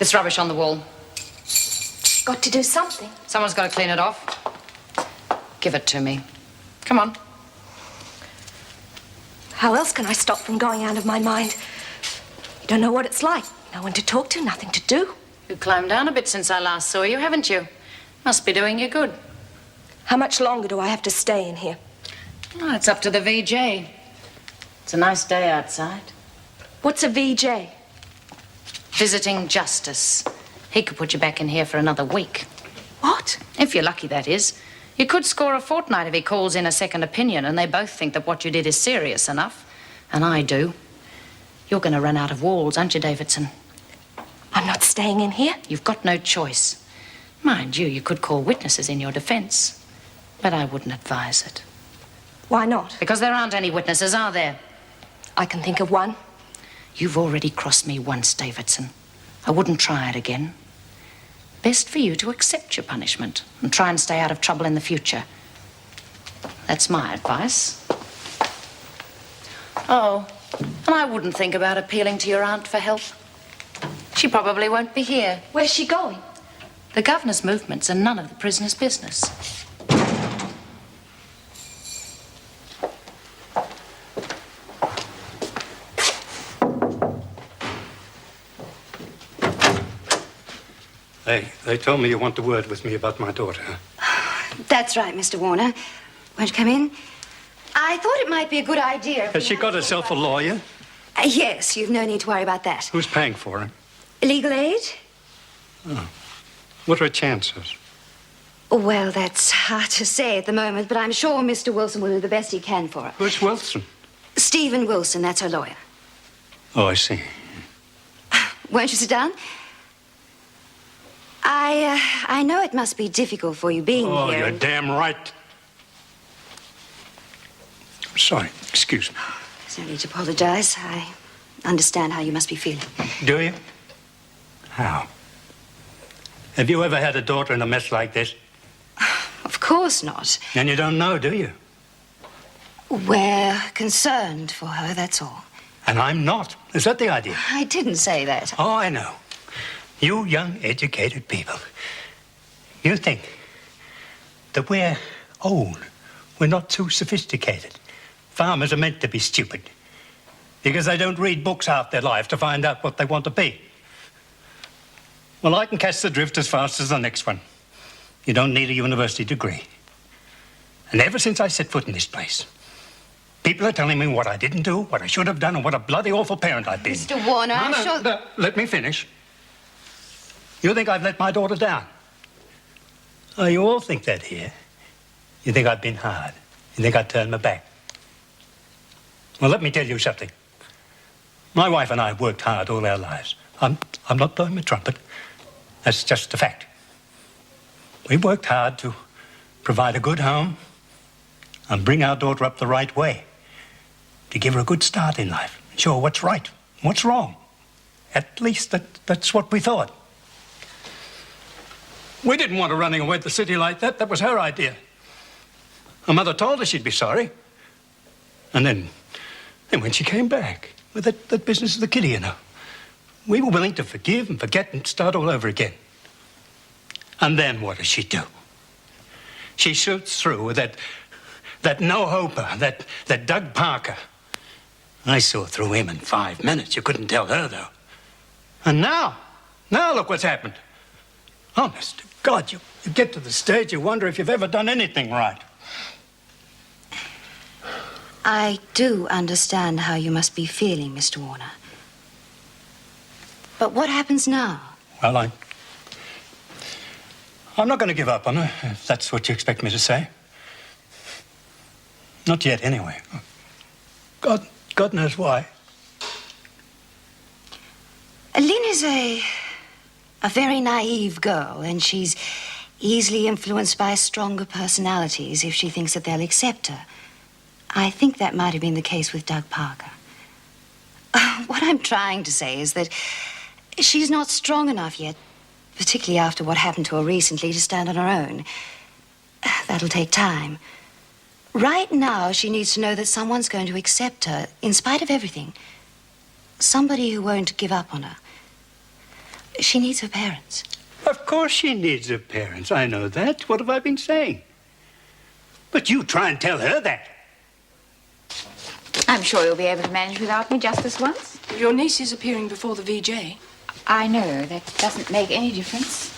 This rubbish on the wall. Got to do something. Someone's got to clean it off. Give it to me. Come on. How else can I stop from going out of my mind? You don't know what it's like. No one to talk to, nothing to do. You've climbed down a bit since I last saw you, haven't you? Must be doing you good. How much longer do I have to stay in here? Oh, it's up to the VJ. It's a nice day outside. What's a VJ? Visiting justice. He could put you back in here for another week. What? If you're lucky, that is. You could score a fortnight if he calls in a second opinion and they both think that what you did is serious enough. And I do. You're going to run out of walls, aren't you, Davidson? I'm not staying in here. You've got no choice. Mind you, you could call witnesses in your defense. But I wouldn't advise it. Why not? Because there aren't any witnesses, are there? I can think of one. You've already crossed me once, Davidson. I wouldn't try it again. Best for you to accept your punishment and try and stay out of trouble in the future. That's my advice. Oh, and I wouldn't think about appealing to your aunt for help. She probably won't be here. Where's she going? The governor's movements are none of the prisoner's business. They told me you want a word with me about my daughter. That's right, Mr. Warner. Won't you come in? I thought it might be a good idea. Has she got herself a lawyer? Yes, you've no need to worry about that. Who's paying for her? Legal aid? Oh. What are her chances? Well, that's hard to say at the moment, but I'm sure Mr. Wilson will do the best he can for her. Who's Wilson? Stephen Wilson, that's her lawyer. Oh, I see. Won't you sit down? I know it must be difficult for you being here. Oh, you're damn right. I'm sorry. Excuse me. There's no need to apologize. I understand how you must be feeling. Do you? How? Have you ever had a daughter in a mess like this? Of course not. And you don't know, do you? We're concerned for her, that's all. And I'm not. Is that the idea? I didn't say that. Oh, I know. You young, educated people. You think that we're old. We're not too sophisticated. Farmers are meant to be stupid because they don't read books half their life to find out what they want to be. Well, I can catch the drift as fast as the next one. You don't need a university degree. And ever since I set foot in this place, people are telling me what I didn't do, what I should have done, and what a bloody awful parent I've been. Mr. Warner, I'm sure... No, let me finish. You think I've let my daughter down? Oh, you all think that here. You think I've been hard. You think I'd turned my back. Well, let me tell you something. My wife and I have worked hard all our lives. I'm not blowing my trumpet. That's just a fact. We worked hard to provide a good home and bring our daughter up the right way, to give her a good start in life, show her what's right, what's wrong. At least that's what we thought. We didn't want her running away to the city like that. That was her idea. Her mother told her she'd be sorry. And then when she came back with that business of the kitty, you know, we were willing to forgive and forget and start all over again. And then what does she do? She shoots through with that no-hoper, that Doug Parker. I saw through him in 5 minutes. You couldn't tell her, though. And now look what's happened. Honest to God, you get to the stage you wonder if you've ever done anything right. I do understand how you must be feeling, Mr. Warner. But what happens now? Well, I'm not going to give up on her, if that's what you expect me to say. Not yet, anyway. God knows why. Lynn is a very naive girl, and she's easily influenced by stronger personalities if she thinks that they'll accept her. I think that might have been the case with Doug Parker. What I'm trying to say is that she's not strong enough yet, particularly after what happened to her recently, to stand on her own. That'll take time. Right now, she needs to know that someone's going to accept her, in spite of everything. Somebody who won't give up on her. She needs her parents. Of course she needs her parents. I know that. What have I been saying? But you try and tell her that. I'm sure you'll be able to manage without me just this once. Your niece is appearing before the VJ. I know. That doesn't make any difference.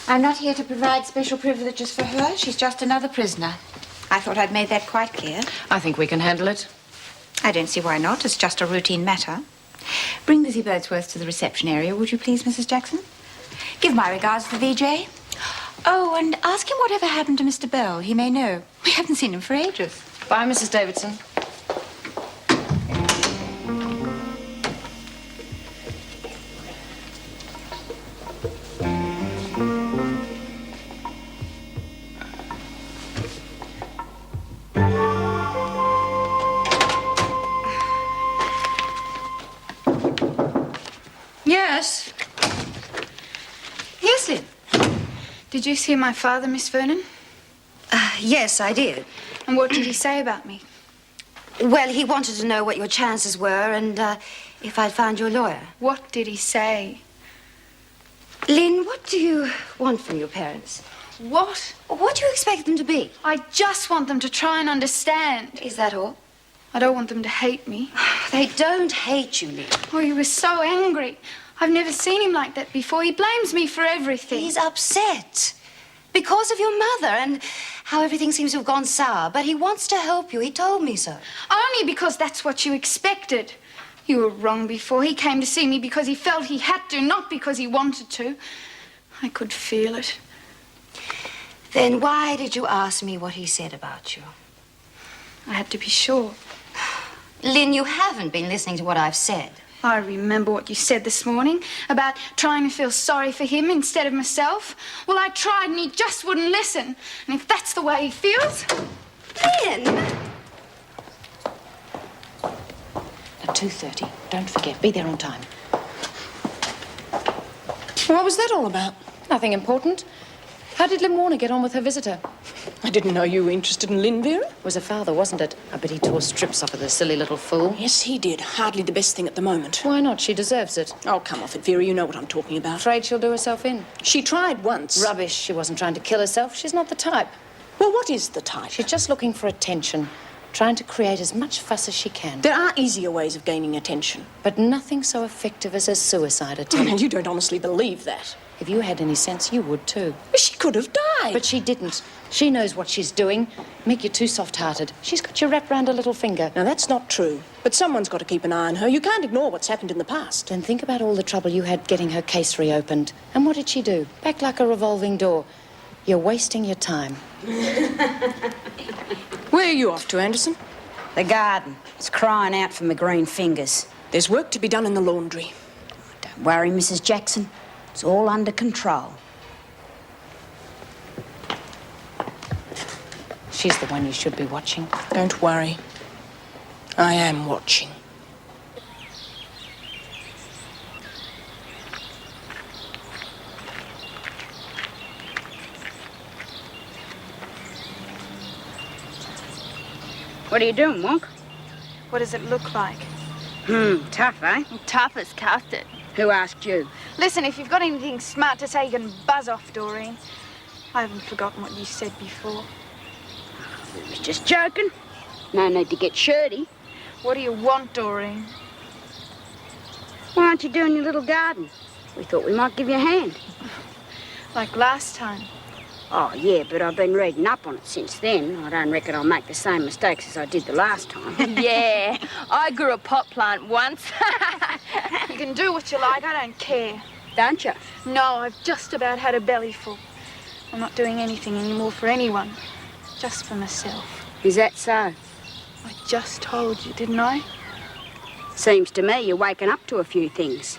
I'm not here to provide special privileges for her. She's just another prisoner. I thought I'd made that quite clear. I think we can handle it. I don't see why not. It's just a routine matter. Bring Lizzie Birdsworth to the reception area, would you please, Mrs. Jackson? Give my regards to the VJ. Oh, and ask him whatever happened to Mr. Bell. He may know. We haven't seen him for ages. Bye, Mrs. Davidson. Yes. Yes, Lynn. Did you see my father, Miss Vernon? Yes, I did. And what did he say about me? Well, he wanted to know what your chances were and if I'd found your lawyer. What did he say? Lynn, what do you want from your parents? What? What do you expect them to be? I just want them to try and understand. Is that all? I don't want them to hate me. They don't hate you, Lynn. Oh, he was so angry. I've never seen him like that before. He blames me for everything. He's upset because of your mother and how everything seems to have gone sour. But he wants to help you. He told me so. Only because that's what you expected. You were wrong before. He came to see me because he felt he had to, not because he wanted to. I could feel it. Then why did you ask me what he said about you? I had to be sure. Lynn, you haven't been listening to what I've said. I remember what you said this morning about trying to feel sorry for him instead of myself. Well, I tried and he just wouldn't listen. And if that's the way he feels... Lynn! At 2:30. Don't forget. Be there on time. What was that all about? Nothing important. How did Lynn Warner get on with her visitor? I didn't know you were interested in Lynn, Vera. Was her father, wasn't it? I bet he tore strips off of the silly little fool. Yes, he did. Hardly the best thing at the moment. Why not? She deserves it. Oh, come off it, Vera. You know what I'm talking about. Afraid she'll do herself in. She tried once. Rubbish. She wasn't trying to kill herself. She's not the type. Well, what is the type? She's just looking for attention, trying to create as much fuss as she can. There are easier ways of gaining attention. But nothing so effective as a suicide attempt. And you don't honestly believe that. If you had any sense, you would too. She could have died. But she didn't. She knows what she's doing. Mick, you're too soft-hearted. She's got you wrapped round her little finger. Now, that's not true. But someone's got to keep an eye on her. You can't ignore what's happened in the past. Then think about all the trouble you had getting her case reopened. And what did she do? Back like a revolving door. You're wasting your time. Where are you off to, Anderson? The garden. It's crying out for my green fingers. There's work to be done in the laundry. Don't worry, Mrs. Jackson. It's all under control. She's the one you should be watching. Don't worry. I am watching. What are you doing, Wonk? What does it look like? Tough, eh? Tough as custard. Who asked you? Listen, if you've got anything smart to say, you can buzz off, Doreen. I haven't forgotten what you said before. We was just joking. No need to get shirty. What do you want, Doreen? Why aren't you doing your little garden? We thought we might give you a hand. Like last time. Oh, yeah, but I've been reading up on it since then. I don't reckon I'll make the same mistakes as I did the last time. Yeah, I grew a pot plant once. You can do what you like, I don't care. Don't you? No, I've just about had a bellyful. I'm not doing anything anymore for anyone. Just for myself. Is that so? I just told you, didn't I? Seems to me you're waking up to a few things.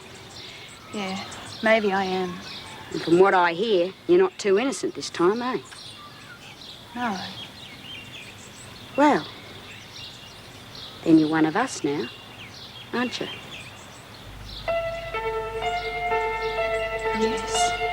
Yeah, maybe I am. And from what I hear, you're not too innocent this time, eh? No. Well, then you're one of us now, aren't you? Yes.